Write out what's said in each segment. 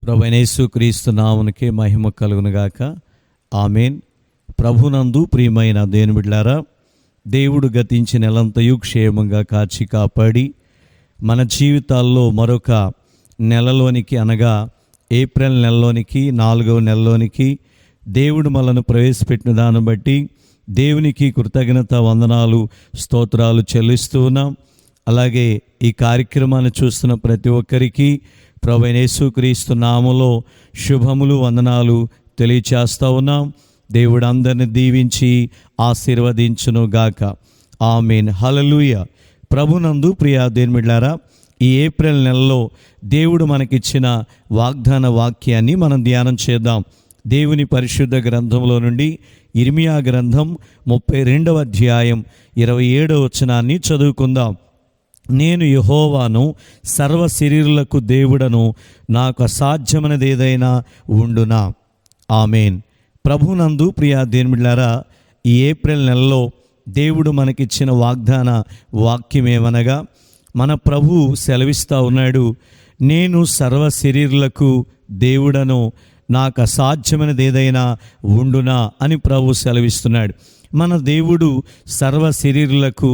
ప్రభువైన యేసుక్రీస్తు నామమునకే మహిమ కలుగునుగాక. ఆమేన్. ప్రభునందు ప్రియమైన దేవుని బిడ్డలారా, దేవుడు గతించిన నెలంతయు క్షేమంగా కాచి కాపాడి మన జీవితాల్లో మరొక నెలలోనికి, అనగా ఏప్రిల్ నెలలోనికి, 4వ నెలలోనికి దేవుడు మనల్ని ప్రవేశపెట్టిన దాన్ని బట్టి దేవునికి కృతజ్ఞత వందనాలు స్తోత్రాలు చెల్లిస్తూ ఉన్నాం. అలాగే ఈ కార్యక్రమాన్ని చూస్తున్న ప్రతి ఒక్కరికి ప్రభువైన యేసుక్రీస్తు నామములో శుభములు వందనాలు తెలియచేస్తూ ఉన్నాం. దేవుడు అందరిని దీవించి ఆశీర్వదించును గాక. ఆమేన్. హల్లెలూయా. ప్రభునందు ప్రియ దేవుని బిడ్డలారా, ఈ ఏప్రిల్ నెలలో దేవుడు మనకిచ్చిన వాగ్దాన వాక్యాన్ని మనం ధ్యానం చేద్దాం. దేవుని పరిశుద్ధ గ్రంథంలో నుండి ఇర్మియా గ్రంథం 32వ అధ్యాయం 27వ వచనాన్ని చదువుకుందాం. నేను యెహోవాను, సర్వ శరీరులకు దేవుడను, నాకు అసాధ్యమైనది ఏదైనా ఉండునా. ఆమేన్. ప్రభునందు ప్రియ దేవుని బిడ్డలారా, ఈ ఏప్రిల్ నెలలో దేవుడు మనకిచ్చిన వాగ్దాన వాక్యం ఏమనగా, మన ప్రభు సెలవిస్తూ ఉన్నాడు, నేను సర్వ శరీరులకు దేవుడను, నాకు అసాధ్యమైనది ఏదైనా ఉండునా అని ప్రభు సెలవిస్తున్నాడు. మన దేవుడు సర్వ శరీరులకు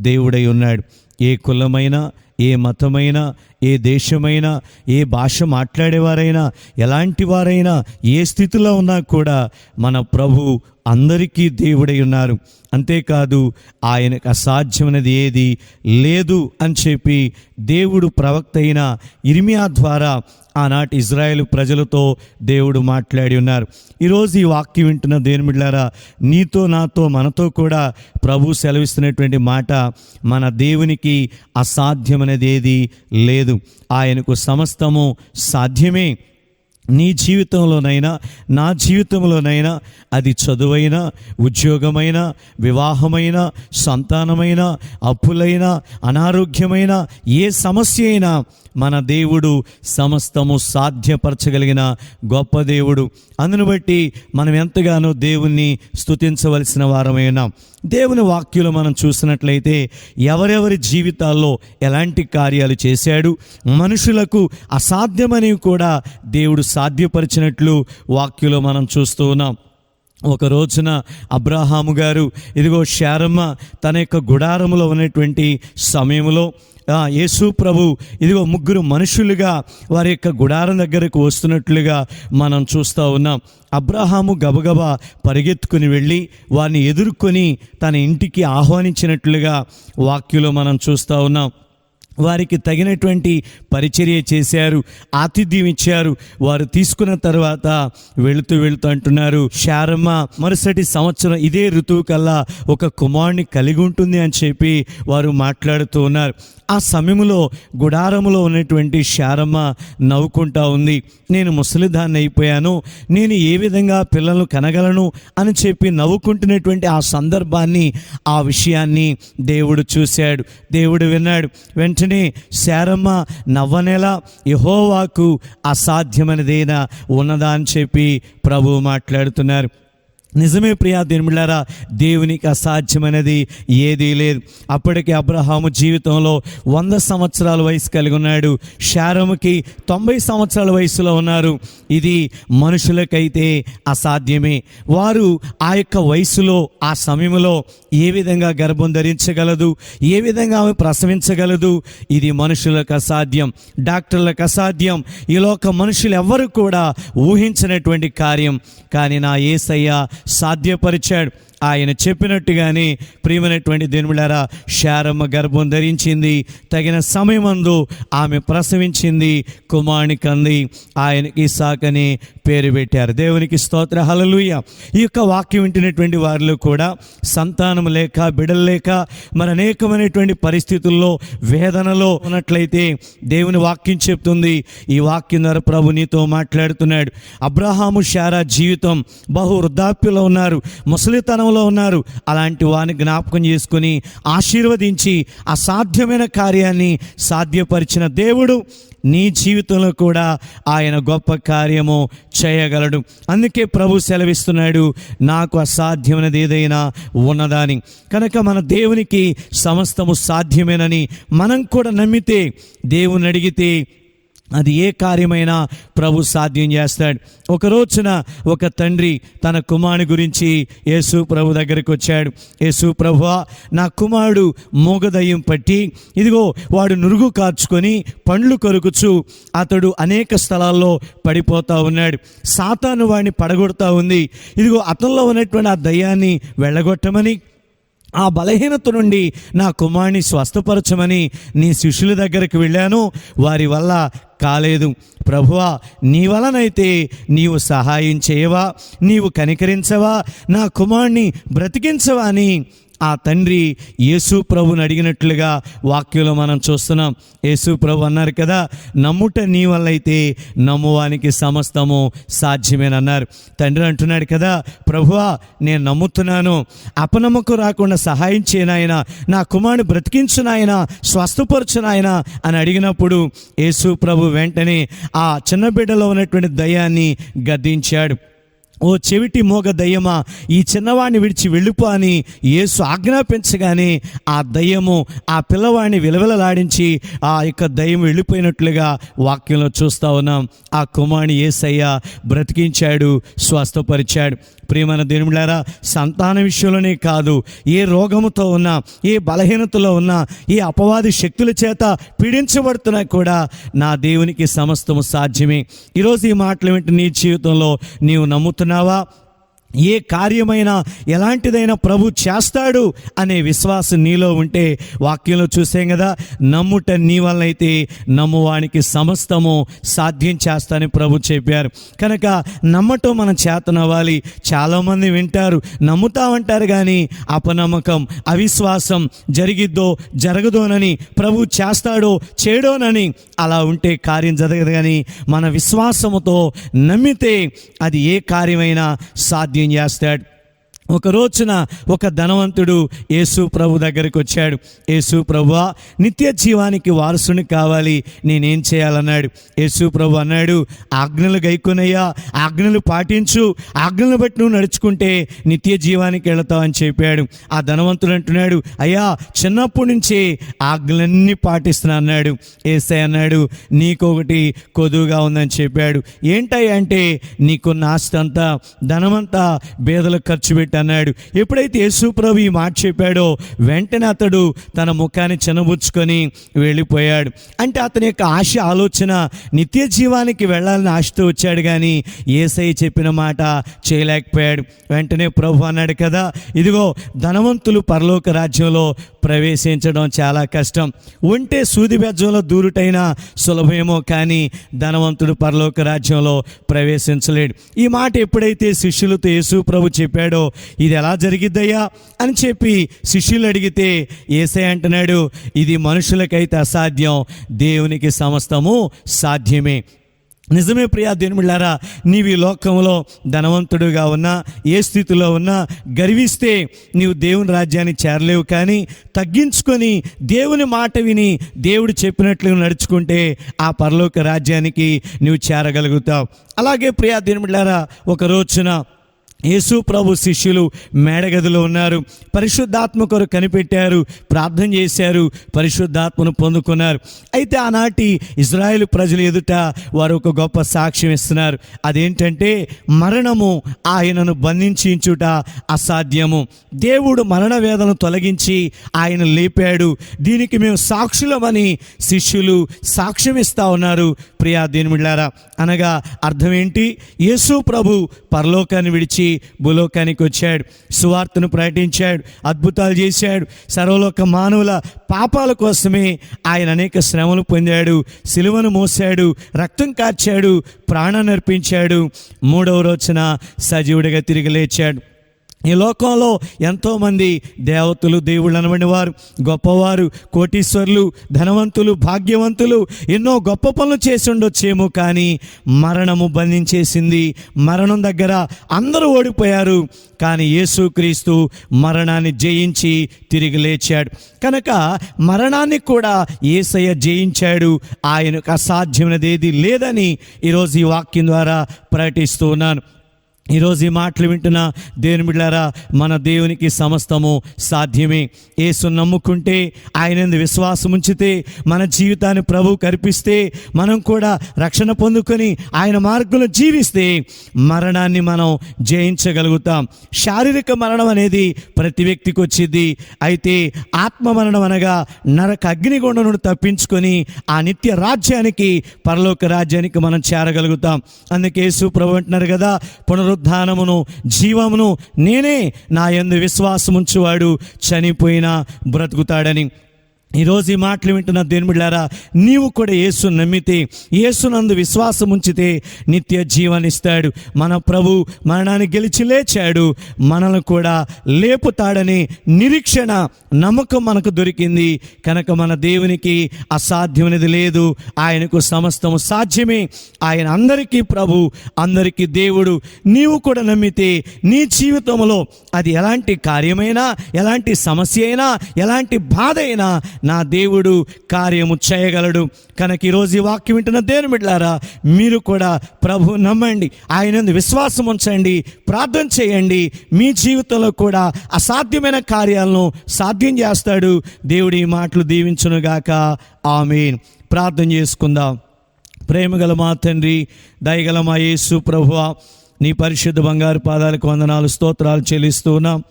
దేవుడై ఉన్నాడు. ఏ కులమైనా, ఏ మతమైనా, ఏ దేశమైనా, ఏ భాష మాట్లాడేవారైనా, ఎలాంటి వారైనా, ఏ స్థితిలో ఉన్నా కూడా మన ప్రభు అందరికీ దేవుడై ఉన్నారు. అంతేకాదు, ఆయనకు అసాధ్యమైనది ఏది లేదు అని చెప్పి దేవుడు ప్రవక్త అయిన ఇర్మియా ద్వారా ఆనాటి ఇజ్రాయేలు ప్రజలతో దేవుడు మాట్లాడి ఉన్నారు. ఈరోజు ఈ వాక్యం వింటున్న దేవుని బిడ్డలారా, నీతో నాతో మనతో కూడా ప్రభు సెలవిస్తున్నటువంటి మాట, మన దేవునికి అసాధ్యమైనది ఏది లేదు. ఆయనకు సమస్తము సాధ్యమే. నీ జీవితంలోనైనా, నా జీవితంలోనైనా, అది చదువైనా, ఉద్యోగమైనా, వివాహమైనా, సంతానమైనా, అప్పులైనా, అనారోగ్యమైన ఏ సమస్య అయినా మన దేవుడు సమస్తము సాధ్యపరచగలిగిన గొప్ప దేవుడు. అందును బట్టి మనం ఎంతగానో దేవుణ్ణి స్తుతించవలసిన వారమైనా. దేవుని వాక్యంలో మనం చూసినట్లయితే ఎవరెవరి జీవితాల్లో ఎలాంటి కార్యాలు చేశాడు, మనుషులకు అసాధ్యమనేవి కూడా దేవుడు సాధ్యపరిచినట్లు వాక్యంలో మనం చూస్తూ ఉన్నాం. ఒక రోజున అబ్రాహాము గారు, ఇదిగో శారమ్మ తన యొక్క గుడారములో ఉన్నటువంటి సమయంలో యేసు ప్రభు ఇదిగో ముగ్గురు మనుషులుగా వారి యొక్క గుడారం దగ్గరకు వస్తున్నట్లుగా మనం చూస్తూ ఉన్నాం. అబ్రాహాము గబగబా పరిగెత్తుకుని వెళ్ళి వారిని ఎదుర్కొని తన ఇంటికి ఆహ్వానించినట్లుగా వాక్యంలో మనం చూస్తూ ఉన్నాం. వారికి తగినటువంటి పరిచర్య చేశారు, ఆతిథ్యం ఇచ్చారు. వారు తీసుకున్న తర్వాత వెళుతూ అంటున్నారు, శారమ్మ మరుసటి సంవత్సరం ఇదే ఋతువు కల్లా ఒక కుమారుని కలిగి ఉంటుంది అని చెప్పి వారు మాట్లాడుతూ ఉన్నారు. ఆ సమయంలో గుడారములో ఉన్నటువంటి శారమ్మ నవ్వుకుంటా ఉంది. నేను ముసలిదాన్ని అయిపోయాను, నేను ఏ విధంగా పిల్లలను కనగలను అని చెప్పి నవ్వుకుంటున్నటువంటి ఆ సందర్భాన్ని, ఆ విషయాన్ని దేవుడు చూశాడు, దేవుడు విన్నాడు. వెంటనే శారమ్మ నవ్వనేలా, యెహోవాకు అసాధ్యమైనదేనా ఉన్నదా అని చెప్పి ప్రభువు మాట్లాడుతున్నారు. నిజమే ప్రియా దేవుని బిడ్డలారా, దేవునికి అసాధ్యమైనది ఏదీ లేదు. అప్పటికి అబ్రహాము జీవితంలో 100 సంవత్సరాల వయసు కలిగి ఉన్నాడు. శారముకి 90 సంవత్సరాల వయసులో ఉన్నారు. ఇది మనుషులకైతే అసాధ్యమే. వారు ఆ యొక్క వయసులో, ఆ సమయంలో ఏ విధంగా గర్భం ధరించగలదు, ఏ విధంగా ఆమె ప్రసవించగలదు, ఇది మనుషులకు అసాధ్యం, డాక్టర్లకు అసాధ్యం, ఈ లోక మనుషులు ఎవ్వరు కూడా ఊహించినటువంటి కార్యం. కానీ నా యేసయ్య సాధ్యపరిచాడు. ఆయన చెప్పినట్టుగానే ప్రియమైనటువంటి దేవుని బిడ్డలారా, శారమ్మ గర్భం ధరించింది. తగిన సమయమందు ఆమె ప్రసవించింది, కుమారుని కంది. ఆయనకి ఇస్సాకని పేరు పెట్టారు. దేవునికి స్తోత్ర. హల్లెలూయా. ఈ యొక్క వాక్యం వింటున్నటువంటి వారిలో కూడా సంతానం లేక, బిడ్డలు లేక, మరి అనేకమైనటువంటి పరిస్థితుల్లో వేదనలో ఉన్నట్లయితే దేవుని వాక్యం చెప్తుంది. ఈ వాక్యం ద్వారా ప్రభు నీతో మాట్లాడుతున్నాడు. అబ్రహాము శారా జీవితం బహు వృద్ధాప్యలో ఉన్నారు, ముసలితనంలో ఉన్నారు. అలాంటి వారిని జ్ఞాపకం చేసుకుని ఆశీర్వదించి అసాధ్యమైన కార్యాన్ని సాధ్యపరిచిన దేవుడు నీ జీవితంలో కూడా ఆయన గొప్ప కార్యము చేయగలడు. అందుకే ప్రభు సెలవిస్తున్నాడు, నాకు అసాధ్యమైనది ఏదైనా ఉన్నదాని. కనుక మన దేవునికి సమస్తము సాధ్యమేనని మనం కూడా నమ్మితే, దేవుని అడిగితే అది ఏ కార్యమైనా ప్రభు సాధ్యం చేస్తాడు. ఒక రోజున ఒక తండ్రి తన కుమారుని గురించి యేసు ప్రభు దగ్గరికి వచ్చాడు. యేసు ప్రభువా, నా కుమారుడు మూగదయ్యం పట్టి ఇదిగో వాడు నురుగు కార్చుకొని పండ్లు కొరుకుచు అతడు అనేక స్థలాల్లో పడిపోతూ ఉన్నాడు. సాతాను వాడిని పడగొడతా ఉంది. ఇదిగో అతనిలో ఉన్నటువంటి ఆ దయ్యాన్ని వెళ్ళగొట్టమని, ఆ బలహీనత నుండి నా కుమారుని స్వస్థపరచమని నీ శిష్యుల దగ్గరికి వెళ్ళాను, వారి వల్ల కాలేదు. ప్రభువా, నీ వలనైతే నీవు సహాయం చేయవా, నీవు కనికరించవా, నా కుమారుని బ్రతికించవా అని ఆ తండ్రి యేసు ప్రభుని అడిగినట్లుగా వాక్యంలో మనం చూస్తున్నాం. యేసు ప్రభు అన్నారు కదా, నమ్ముట నీ వల్ల అయితే నమ్మువానికి సమస్తము సాధ్యమేనన్నారు. తండ్రి అంటున్నాడు కదా, ప్రభువా నేను నమ్ముతున్నాను, అపనమ్మకం రాకుండా సహాయం చేయనాయన, నా కుమారుని బ్రతికించు నాయన, స్వస్థపరచు నాయన అని అడిగినప్పుడు యేసు ప్రభు వెంటనే ఆ చిన్న బిడ్డలో ఉన్నటువంటి దయ్యాన్ని గద్దించాడు. ఓ చెవిటి మోగ దయ్యమా, ఈ చిన్నవాడిని విడిచి వెళ్ళిపో అని యేసు ఆజ్ఞాపించగానే ఆ దయ్యము ఆ పిల్లవాడిని విలవిలలాడించి ఆ యొక్క దయ్యం వెళ్ళిపోయినట్లుగా వాక్యంలో చూస్తూ ఉన్నాం. ఆ కుమారుని యేసయ్య బ్రతికించాడు, స్వస్థపరిచాడు. ప్రియమైన దేవులారా, సంతాన విషయంలోనే కాదు, ఏ రోగముతో ఉన్నా, ఏ బలహీనతలో ఉన్నా, ఏ అపవాది శక్తుల చేత పీడించబడుతున్నా కూడా నా దేవునికి సమస్తము సాధ్యమే. ఈరోజు ఈ మాటలు వింటే నీ జీవితంలో నీవు నమ్ముతున్నావా? ఏ కార్యమైనా ఎలాంటిదైనా ప్రభు చేస్తాడు అనే విశ్వాసం నీలో ఉంటే, వాక్యంలో చూసాం కదా, నమ్ముట నీ వల్ల అయితే నమ్మువానికి సమస్తము సాధ్యం చేస్తానని ప్రభు చెప్పారు. కనుక నమ్మటం మన చేతనవ్వాలి. చాలామంది వింటారు, నమ్ముతామంటారు, కానీ అపనమ్మకం, అవిశ్వాసం, జరిగిద్దో జరగదోనని, ప్రభు చేస్తాడో చేయడోనని అలా ఉంటే కార్యం జరగదు. కానీ మన విశ్వాసముతో నమ్మితే అది ఏ కార్యమైనా సాధ్యం చేస్తాడు. ఒక రోజున ఒక ధనవంతుడు యేసు ప్రభు దగ్గరికి వచ్చాడు. యేసు ప్రభువా, నిత్య జీవానికి వారసుని కావాలి, నేనేం చేయాలన్నాడు. యేసు ప్రభు అన్నాడు, ఆజ్ఞలు గైకొనయ్యా, ఆజ్ఞలు పాటించు, ఆజ్ఞలను బట్టి నువ్వు నడుచుకుంటే నిత్య జీవానికి వెళతావు అని చెప్పాడు. ఆ ధనవంతుడు అంటున్నాడు, అయ్యా చిన్నప్పటి నుంచే ఆజ్ఞలన్నీ పాటిస్తున్నా అన్నాడు. యేసయ్య అన్నాడు, నీకొకటి కొదువుగా ఉందని చెప్పాడు. ఏంటయ్యా అంటే, నీకున్న ఆస్తి అంతా, ధనమంతా బేదలకు ఖర్చు పెట్టి అన్నాడు. ఎప్పుడైతే యేసు ప్రభు ఈ మాట చెప్పాడో వెంటనే అతడు తన ముఖాన్ని చిన్నబుచ్చుకొని వెళ్ళిపోయాడు. అంటే అతని యొక్క ఆశ, ఆలోచన నిత్య జీవానికి వెళ్ళాలని ఆశతో వచ్చాడు, కానీ యేసయ్య చెప్పిన మాట చేయలేకపోయాడు. వెంటనే ప్రభు అన్నాడు కదా, ఇదిగో ధనవంతులు పరలోక రాజ్యంలో ప్రవేశించడం చాలా కష్టం, ఉంటే సూది బెజ్జంలో దూరుటైనా సులభమేమో, కానీ ధనవంతుడు పరలోక రాజ్యంలో ప్రవేశించలేడు. ఈ మాట ఎప్పుడైతే శిష్యులతో యేసు ప్రభు చెప్పాడో, ఇది ఎలా జరిగిద్దయ్యా అని చెప్పి శిష్యులు అడిగితే యేసయ్య అంటున్నాడు, ఇది మనుషులకైతే అసాధ్యం, దేవునికి సమస్తము సాధ్యమే. నిజమే ప్రియా దేవులారా, నీవు ఈ లోకంలో ధనవంతుడుగా ఉన్నా, ఏ స్థితిలో ఉన్నా, గర్విస్తే నీవు దేవుని రాజ్యాన్ని చేరలేవు. కానీ తగ్గించుకొని దేవుని మాట విని దేవుడు చెప్పినట్లు నడుచుకుంటే ఆ పరలోక రాజ్యానికి నీవు చేరగలుగుతావు. అలాగే ప్రియా దేవులారా, ఒక రోజున యేసు ప్రభు శిష్యులు మేడగదిలో ఉన్నారు. పరిశుద్ధాత్మ కొరకు కనిపెట్టారు, ప్రార్థన చేశారు, పరిశుద్ధాత్మను పొందుకున్నారు. అయితే ఆనాటి ఇజ్రాయేలు ప్రజలు ఎదుట వారు ఒక గొప్ప సాక్ష్యం ఇస్తున్నారు. అదేంటంటే, మరణము ఆయనను బంధించుట అసాధ్యము, దేవుడు మరణ వేదనను తొలగించి ఆయన లేపాడు, దీనికి మేము సాక్షులమని శిష్యులు సాక్ష్యం ఇస్తా ఉన్నారు. ప్రియా దేవులారా, అనగా అర్థం ఏంటి? యేసు ప్రభు పరలోకాన్ని విడిచి భూలోకానికి వచ్చాడు, సువార్తను ప్రకటించాడు, అద్భుతాలు చేశాడు. సర్వలోక మానవుల పాపాల కోసమే ఆయన అనేక శ్రమలు పొందాడు, సిలువను మోసాడు, రక్తం కార్చాడు, ప్రాణాన్ని అర్పించాడు, మూడవ రోజున సజీవుడిగా తిరిగి లేచాడు. ఈ లోకంలో ఎంతోమంది దేవతలు, దేవుళ్ళు అనబడిన వారు, గొప్పవారు, కోటీశ్వరులు, ధనవంతులు, భాగ్యవంతులు ఎన్నో గొప్ప పనులు చేసి ఉండొచ్చేమో, కానీ మరణము బంధించేసింది. మరణం దగ్గర అందరూ ఓడిపోయారు, కానీ యేసుక్రీస్తు మరణాన్ని జయించి తిరిగి లేచాడు. కనుక మరణాన్ని కూడా యేసయ్య జయించాడు. ఆయనకు అసాధ్యమైనది ఏది లేదని ఈరోజు ఈ వాక్యం ద్వారా ప్రకటిస్తూ ఉన్నాను. ఈరోజు ఈ మాటలు వింటున్న దేవుని బిడ్డలారా, మన దేవునికి సమస్తము సాధ్యమే. యేసును నమ్ముకుంటే, ఆయన యందు విశ్వాసం ఉంచితే, మన జీవితాన్ని ప్రభువుకు అర్పిస్తే, మనం కూడా రక్షణ పొందుకొని ఆయన మార్గంలో జీవిస్తే మరణాన్ని మనం జయించగలుగుతాం. శారీరక మరణం అనేది ప్రతి వ్యక్తికి వచ్చింది. అయితే ఆత్మ మరణం అనగా నరక అగ్నిగుండం నుండి తప్పించుకొని ఆ నిత్య రాజ్యానికి, పరలోక రాజ్యానికి మనం చేరగలుగుతాం. అందుకే యేసు ప్రభు అంటున్నారు కదా, పునరుద్ధానమును జీవమును నేనే, నా యందు విశ్వాసం ఉంచువాడు చనిపోయినా బ్రతుకుతాడని. ఈరోజు ఈ మాటలు వింటున్న దేవుని బిడ్డలారా, నీవు కూడా యేసును నమ్మితే, యేసునందు విశ్వాసం ఉంచితే నిత్య జీవాన్ని ఇస్తాడు. మన ప్రభు మరణాన్ని గెలిచి లేచాడు, మనల్ని కూడా లేపుతాడని నిరీక్షణ, నమ్మకం మనకు దొరికింది. కనుక మన దేవునికి అసాధ్యమైనది లేదు. ఆయనకు సమస్తము సాధ్యమే. ఆయన అందరికీ ప్రభు, అందరికీ దేవుడు. నీవు కూడా నమ్మితే నీ జీవితంలో అది ఎలాంటి కార్యమైనా, ఎలాంటి సమస్య అయినా, ఎలాంటి బాధ అయినా నా దేవుడు కార్యము చేయగలడు. కనుక ఈరోజు ఈ వాక్యం వింటున్న దేవుని బిడ్డలారా, మీరు కూడా ప్రభు నమ్మండి, ఆయన యందు విశ్వాసం ఉంచండి, ప్రార్థన చేయండి. మీ జీవితంలో కూడా అసాధ్యమైన కార్యాలను సాధ్యం చేస్తాడు. దేవుడు ఈ మాటలు దీవించునుగాక. ఆమేన్. ప్రార్థన చేసుకుందాం. ప్రేమగల మా తండ్రి, దయగల మా యేసు ప్రభువా, నీ పరిశుద్ధ బంగారు పాదాలకు వందనాలు, స్తోత్రాలు చెల్లిస్తూ ఉన్నాం.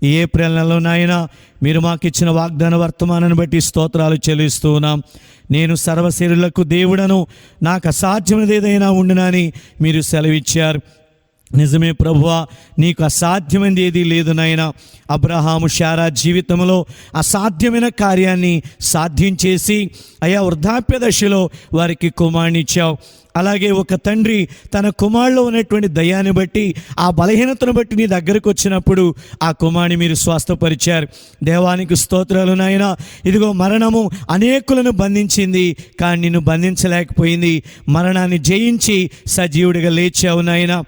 ఈ ఏప్రిల్ నెలలో నాయన మీరు మాకు ఇచ్చిన వాగ్దాన వర్తమానాన్ని బట్టి స్తోత్రాలు చెల్లిస్తూ ఉన్నాం. నేను సర్వశరీరులకు దేవుడను, నాకు అసాధ్యమైనది ఏదైనా ఉండునని మీరు సెలవిచ్చారు. నిజమే ప్రభువా, నీకు అసాధ్యమైనది ఏదీ లేదు నాయన. అబ్రహాము శారా జీవితంలో అసాధ్యమైన కార్యాన్ని సాధ్యం చేసి అయా వృద్ధాప్య దశలో వారికి కుమారుని ఇచ్చావు. అలాగే ఒక తండ్రి తన కుమారులో ఉన్నటువంటి దయాన్ని బట్టి, ఆ బలహీనతను బట్టి నీ దగ్గరకు వచ్చినప్పుడు ఆ కుమారుని మీరు స్వస్థపరిచారు. దేవానికి స్తోత్రాలు నాయన. ఇదిగో మరణము అనేకులను బంధించింది, కానీ నిన్ను బంధించలేకపోయింది. మరణాన్ని జయించి సజీవుడిగా లేచావు నాయన.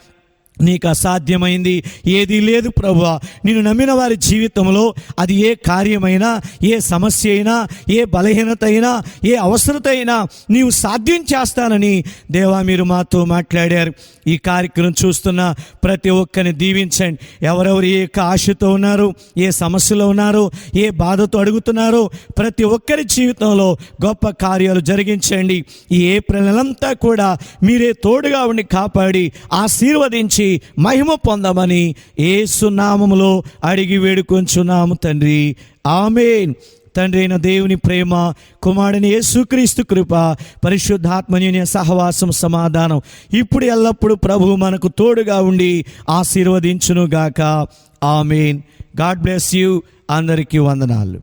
నీకు అసాధ్యమైంది ఏదీ లేదు ప్రభువా. నిన్ను నమ్మిన వారి జీవితంలో అది ఏ కార్యమైనా, ఏ సమస్య అయినా, ఏ బలహీనత అయినా, ఏ అవసరత అయినా నీవు సాధ్యం చేస్తానని దేవా మీరు మాతో మాట్లాడారు. ఈ కార్యక్రమం చూస్తున్న ప్రతి ఒక్కరిని దీవించండి. ఎవరెవరు ఏ ఆశతో ఉన్నారో, ఏ సమస్యలో ఉన్నారో, ఏ బాధతో అడుగుతున్నారో ప్రతి ఒక్కరి జీవితంలో గొప్ప కార్యాలు జరిగించండి. ఈ ఏప్రిల్ నెలంతా కూడా మీరే తోడుగా ఉండి కాపాడి ఆశీర్వదించి మహిమ పొందమని యేసు నామములో అడిగి వేడుకొంచున్నాము తండ్రి. ఆమేన్. తండ్రి అయిన దేవుని ప్రేమ, కుమారుని యేసుక్రీస్తు కృప, పరిశుద్ధాత్మని సహవాసం, సమాధానం ఇప్పుడు ఎల్లప్పుడు ప్రభువు మనకు తోడుగా ఉండి ఆశీర్వదించునుగాక. ఆమేన్. God bless you. అందరికీ వందనాలు.